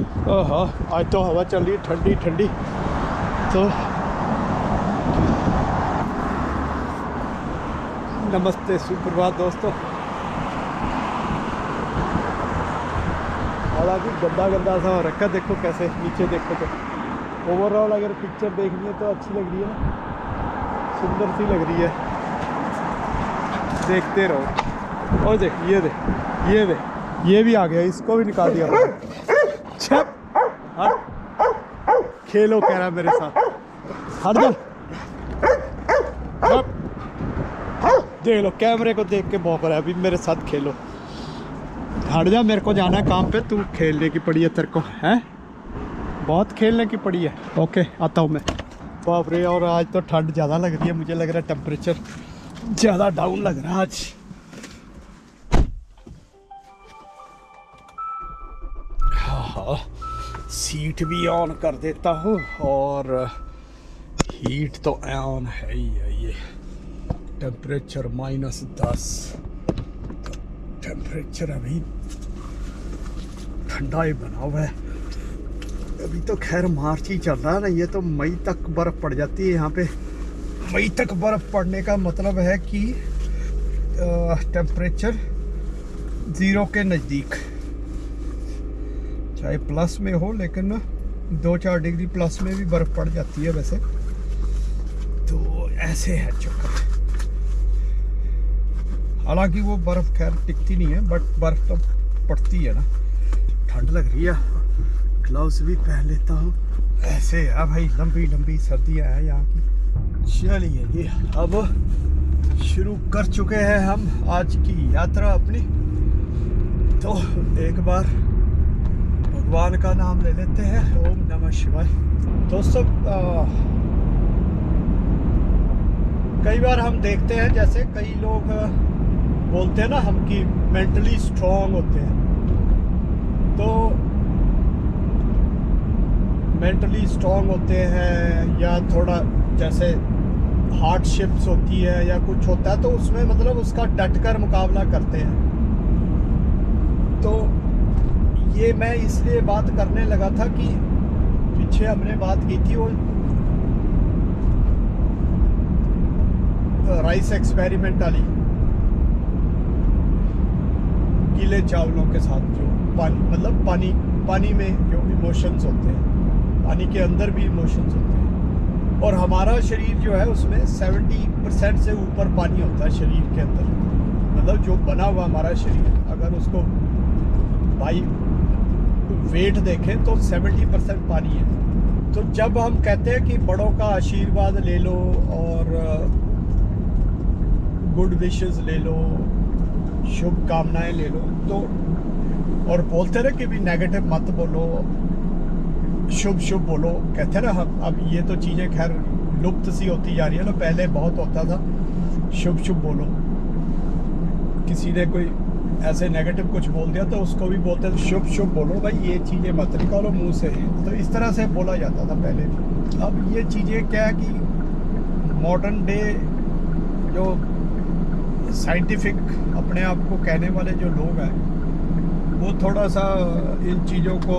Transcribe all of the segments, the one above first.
हाँ, आज तो हवा चल रही है ठंडी ठंडी। तो नमस्ते सुप्रभात दोस्तों। हालांकि गंदा गंदा सा हो रखा, देखो कैसे नीचे देखो तो ओवरऑल अगर पिक्चर देखनी है तो अच्छी लग रही है ना, सुंदर सी लग रही है। देखते रहो। और देख ये ये भी आ गया, इसको भी निकाल दिया। छप हट, खेलो कह रहा मेरे साथ, हट जा। देख लो कैमरे को देख के भौंक रहा है, अभी मेरे साथ खेलो। हट जा, मेरे को जाना है काम पे, तू खेलने की पड़ी है तेरे को, है बहुत खेलने की पड़ी है। ओके आता हूँ मैं। बाप रे, और आज तो ठंड ज़्यादा लग रही है, मुझे लग रहा है टेम्परेचर ज़्यादा डाउन लग रहा है आज। हाँ, सीट भी ऑन कर देता हूँ और हीट तो ऑन है ही है। ये टेम्परेचर -10, टेम्परेचर अभी ठंडा ही बना हुआ है। अभी तो खैर मार्च ही चल रहा है ना, ये तो मई तक बर्फ़ पड़ जाती है यहाँ पे। मई तक बर्फ़ पड़ने का मतलब है कि टेम्परेचर 0 के नज़दीक, चाहे प्लस में हो, लेकिन 2-4 डिग्री प्लस में भी बर्फ़ पड़ जाती है वैसे तो। ऐसे है चक्कर। हालांकि वो बर्फ़ खैर टिकती नहीं है, बट बर्फ़ तो पड़ती है ना। ठंड लग रही है, ग्लव्स भी पहन लेता हूँ। ऐसे है भाई, लंबी लंबी सर्दियाँ हैं यहाँ की। चलिए जी, अब शुरू कर चुके हैं हम आज की यात्रा अपनी। तो एक बार भगवान का नाम ले लेते हैं, ओम नमः शिवाय। दोस्तों कई बार हम देखते हैं, जैसे कई लोग बोलते हैं ना हम कि मेंटली स्ट्रॉन्ग होते हैं। तो मेंटली स्ट्रॉन्ग होते हैं या थोड़ा जैसे हार्डशिप्स होती है या कुछ होता है तो उसमें मतलब उसका डट कर मुकाबला करते हैं। तो ये मैं इसलिए बात करने लगा था कि पीछे हमने बात की थी वो राइस एक्सपेरिमेंट वाली, गीले चावलों के साथ जो पानी, मतलब पानी में जो इमोशंस होते हैं, पानी के अंदर भी इमोशंस होते हैं। और हमारा शरीर जो है उसमें 70% से ऊपर पानी होता है शरीर के अंदर। मतलब जो बना हुआ हमारा शरीर, अगर उसको भाई वेट देखें तो 70% पानी है। तो जब हम कहते हैं कि बड़ों का आशीर्वाद ले लो और गुड विशेस ले लो, शुभ कामनाएं ले लो, तो और बोलते रहे कि भी नेगेटिव मत बोलो, शुभ शुभ बोलो, कहते हैं ना हम। अब ये तो चीज़ें खैर लुप्त सी होती जा रही है ना, पहले बहुत होता था शुभ शुभ बोलो। किसी ने कोई ऐसे नेगेटिव कुछ बोल दिया तो उसको भी बोलते थे शुभ शुभ बोलो, भाई ये चीज़ें मत निकालो मुंह से। तो इस तरह से बोला जाता था पहले। अब ये चीज़ें क्या है कि मॉडर्न डे जो साइंटिफिक अपने आप को कहने वाले जो लोग हैं, वो थोड़ा सा इन चीज़ों को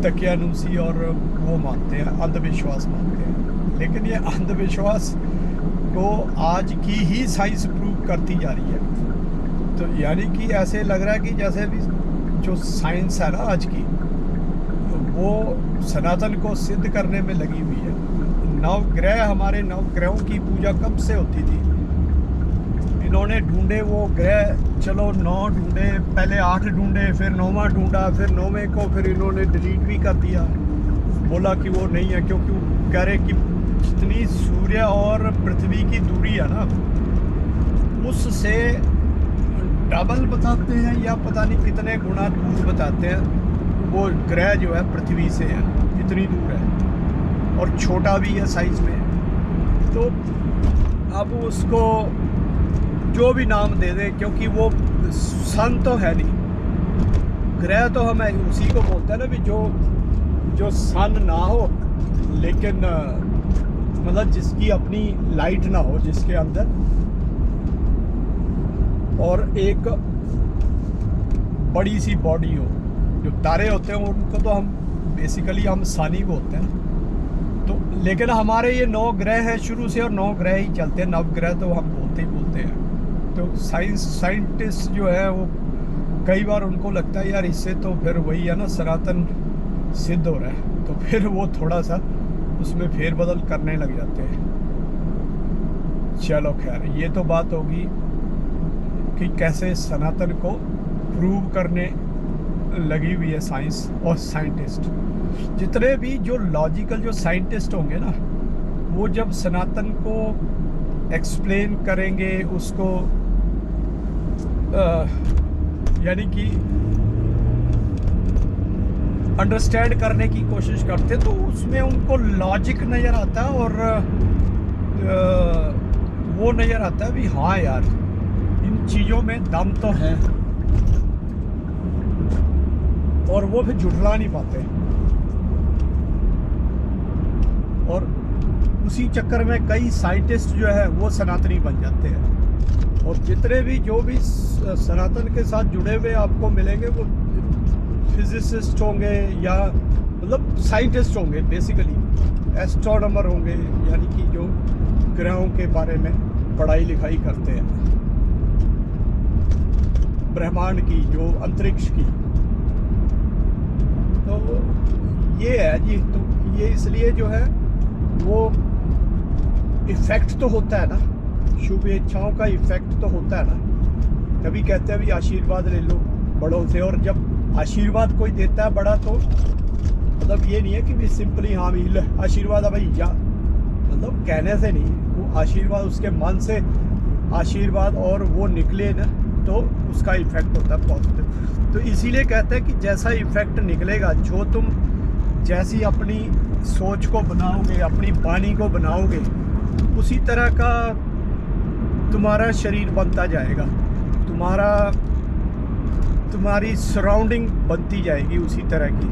दकियानूसी और वो मानते हैं, अंधविश्वास मानते हैं। लेकिन ये अंधविश्वास को आज की ही साइंस प्रूव करती जा रही है। तो यानी कि ऐसे लग रहा है कि जैसे भी जो साइंस है ना आज की, वो सनातन को सिद्ध करने में लगी हुई है। नवग्रह, हमारे नवग्रहों की पूजा कब से होती थी? इन्होंने ढूंढे वो ग्रह, चलो 9 ढूंढे, पहले 8 ढूंढे, फिर 9वां ढूंढा, फिर 9वें को फिर इन्होंने डिलीट भी कर दिया, बोला कि वो नहीं है, क्योंकि वो कह रहे कि जितनी सूर्य और पृथ्वी की दूरी है ना, उससे डबल बताते हैं या पता नहीं कितने गुना दूर बताते हैं वो ग्रह जो है पृथ्वी से है, इतनी दूर है और छोटा भी है साइज में। तो अब उसको जो भी नाम दे दें, क्योंकि वो सन तो है नहीं, ग्रह तो हम उसी को बोलते हैं ना भी जो सन ना हो, लेकिन मतलब जिसकी अपनी लाइट ना हो, जिसके अंदर और एक बड़ी सी बॉडी हो, जो तारे होते हैं उनको तो हम बेसिकली हम सानी बोलते हैं। तो लेकिन हमारे ये 9 ग्रह हैं शुरू से, और 9 ग्रह ही चलते हैं, नवग्रह तो हम बोलते हैं। तो साइंटिस्ट जो है वो कई बार उनको लगता है यार इससे तो फिर वही है ना, सनातन सिद्ध हो रहा है, तो फिर वो थोड़ा सा उसमें फेरबदल करने लग जाते हैं। चलो खैर, ये तो बात होगी कि कैसे सनातन को प्रूव करने लगी हुई है साइंस और साइंटिस्ट। जितने भी जो लॉजिकल जो साइंटिस्ट होंगे ना, वो जब सनातन को एक्सप्लेन करेंगे, उसको यानी कि अंडरस्टैंड करने की कोशिश करते, तो उसमें उनको लॉजिक नज़र आता है और वो नज़र आता है भी हाँ यार इन चीज़ों में दम तो है, और वो फिर झुठला नहीं पाते। और उसी चक्कर में कई साइंटिस्ट जो है वो सनातनी बन जाते हैं। और जितने भी जो भी सनातन के साथ जुड़े हुए आपको मिलेंगे वो फिजिसिस्ट होंगे या मतलब साइंटिस्ट होंगे, बेसिकली एस्ट्रोनॉमर होंगे, यानी कि जो ग्रहों के बारे में पढ़ाई लिखाई करते हैं, ब्रह्मांड की, जो अंतरिक्ष की। तो ये है जी। तो ये इसलिए जो है वो इफ़ेक्ट तो होता है ना, शुभ इच्छाओं का इफ़ेक्ट तो होता है ना। कभी कहते हैं भी आशीर्वाद ले लो बड़ों से, और जब आशीर्वाद कोई देता है बड़ा तो मतलब ये नहीं है कि भी सिंपली हाँ भी ले आशीर्वाद है भाई जा, मतलब कहने से नहीं, वो आशीर्वाद उसके मन से आशीर्वाद और वो निकले ना तो उसका इफ़ेक्ट होता है पॉजिटिव। तो इसीलिए कहते हैं कि जैसा इफ़ेक्ट निकलेगा, जो तुम जैसी अपनी सोच को बनाओगे, अपनी वाणी को बनाओगे, उसी तरह का तुम्हारा शरीर बनता जाएगा, तुम्हारी सराउंडिंग बनती जाएगी उसी तरह की।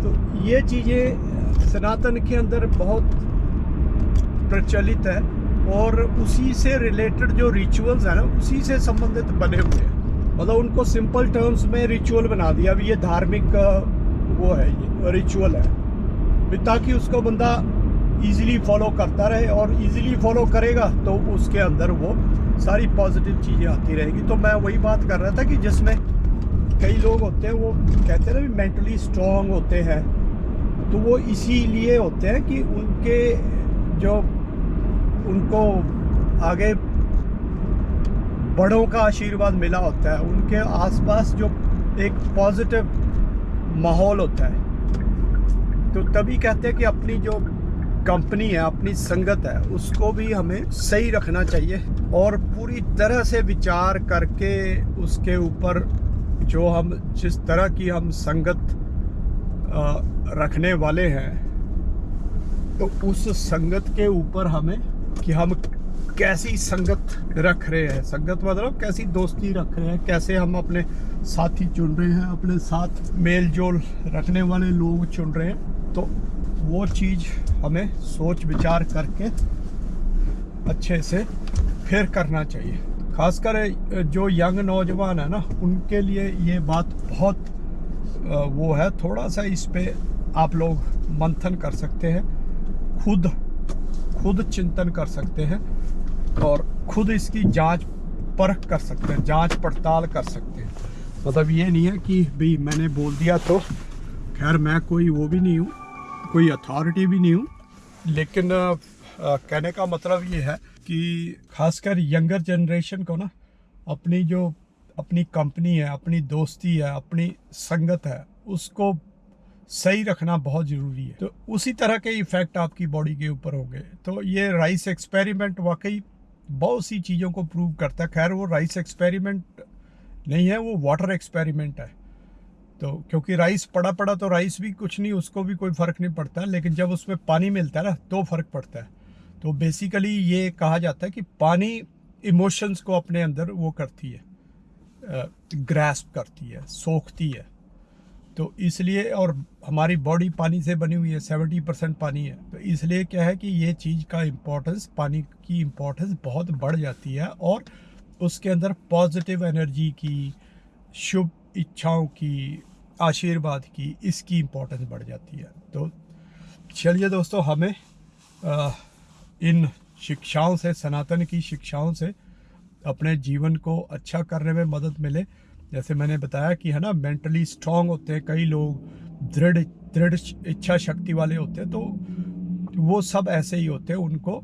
तो ये चीज़ें सनातन के अंदर बहुत प्रचलित है, और उसी से रिलेटेड जो रिचुअल्स है ना, उसी से संबंधित बने हुए हैं। मतलब उनको सिंपल टर्म्स में रिचुअल बना दिया, अभी ये धार्मिक वो है, ये रिचुअल है, ताकि उसको बंदा इजीली फॉलो करता रहे, और इजीली फॉलो करेगा तो उसके अंदर वो सारी पॉजिटिव चीज़ें आती रहेगी। तो मैं वही बात कर रहा था कि जिसमें कई लोग होते हैं वो कहते हैं ना भी मेंटली स्ट्रॉन्ग होते हैं, तो वो इसीलिए होते हैं कि उनको आगे बड़ों का आशीर्वाद मिला होता है, उनके आसपास जो एक पॉजिटिव माहौल होता है। तो तभी कहते हैं कि अपनी जो कंपनी है, अपनी संगत है, उसको भी हमें सही रखना चाहिए, और पूरी तरह से विचार करके उसके ऊपर जो हम जिस तरह की हम संगत रखने वाले हैं, तो उस संगत के ऊपर हमें कि हम कैसी संगत रख रहे हैं, संगत मतलब कैसी दोस्ती रख रहे हैं, कैसे हम अपने साथी चुन रहे हैं, अपने साथ मेल जोल रखने वाले लोग चुन रहे हैं। तो वो चीज़ हमें सोच विचार करके अच्छे से फिर करना चाहिए। खासकर जो यंग नौजवान है ना, उनके लिए ये बात बहुत वो है, थोड़ा सा इस पे आप लोग मंथन कर सकते हैं, खुद चिंतन कर सकते हैं, और खुद इसकी जांच परख कर सकते हैं, जांच पड़ताल कर सकते हैं। मतलब ये नहीं है कि भाई मैंने बोल दिया तो, खैर मैं कोई वो भी नहीं हूँ, कोई अथॉरिटी भी नहीं हूँ, लेकिन कहने का मतलब ये है कि खासकर यंगर जनरेशन को ना अपनी कंपनी है, अपनी दोस्ती है, अपनी संगत है, उसको सही रखना बहुत ज़रूरी है। तो उसी तरह के इफ़ेक्ट आपकी बॉडी के ऊपर होंगे। तो ये राइस एक्सपेरिमेंट वाकई बहुत सी चीज़ों को प्रूव करता है। खैर वो राइस एक्सपेरिमेंट नहीं है, वो वाटर एक्सपेरिमेंट है। तो क्योंकि राइस पड़ा तो राइस भी कुछ नहीं, उसको भी कोई फ़र्क नहीं पड़ता, लेकिन जब उसमें पानी मिलता है ना तो फ़र्क पड़ता है। तो बेसिकली ये कहा जाता है कि पानी इमोशंस को अपने अंदर वो करती है, ग्रैस्प करती है, सोखती है। तो इसलिए, और हमारी बॉडी पानी से बनी हुई है, 70% पानी है, तो इसलिए क्या है कि ये चीज़ का इम्पोर्टेंस, पानी की इम्पोर्टेंस बहुत बढ़ जाती है, और उसके अंदर पॉजिटिव एनर्जी की, शुभ इच्छाओं की, आशीर्वाद की, इसकी इम्पोर्टेंस बढ़ जाती है। तो चलिए दोस्तों, हमें इन शिक्षाओं से, सनातन की शिक्षाओं से अपने जीवन को अच्छा करने में मदद मिले। जैसे मैंने बताया कि है ना, मेंटली स्ट्रांग होते हैं कई लोग, दृढ़ दृढ़ इच्छा शक्ति वाले होते हैं, तो वो सब ऐसे ही होते हैं। उनको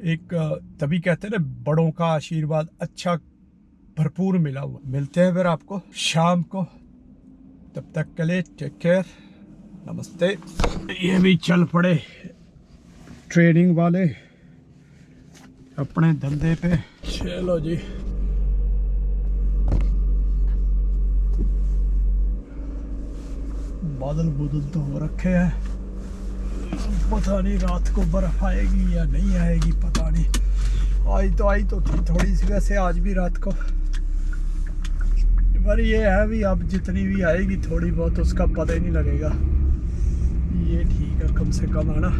एक तभी कहते हैं ना, बड़ों का आशीर्वाद अच्छा भरपूर मिला हुआ। मिलते हैं फिर आपको शाम को, तब तक के लिए टेक केयर, नमस्ते। ये भी चल पड़े ट्रेनिंग वाले अपने धंधे पे। चलो जी, बादल बुदल तो हो रखे हैं, पता नहीं रात को बर्फ आएगी या नहीं आएगी, पता नहीं। आई तो थी थोड़ी सी, वैसे आज भी रात को, पर ये है भी अब जितनी भी आएगी थोड़ी बहुत, उसका पता ही नहीं लगेगा। ये ठीक है, कम से कम है ना।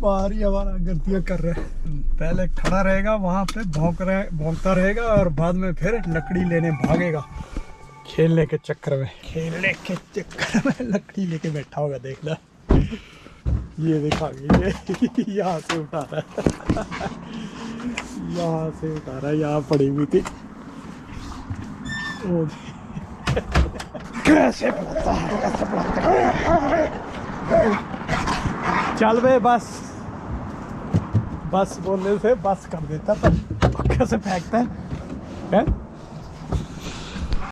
बाहर ही हमारा गलतियाँ कर रहे हैं। पहले खड़ा रहेगा वहाँ पे, भौंकता रहेगा, और बाद में फिर लकड़ी लेने भागेगा। खेलने के चक्कर में लकड़ी लेके बैठा होगा, देखना। ये देखा, ये यहाँ से उठा रहा है, यहाँ पड़ी हुई थी। कैसे पड़ता है, चल बे, बस बोलने से बस कर देता, तब कैसे फेंकता है।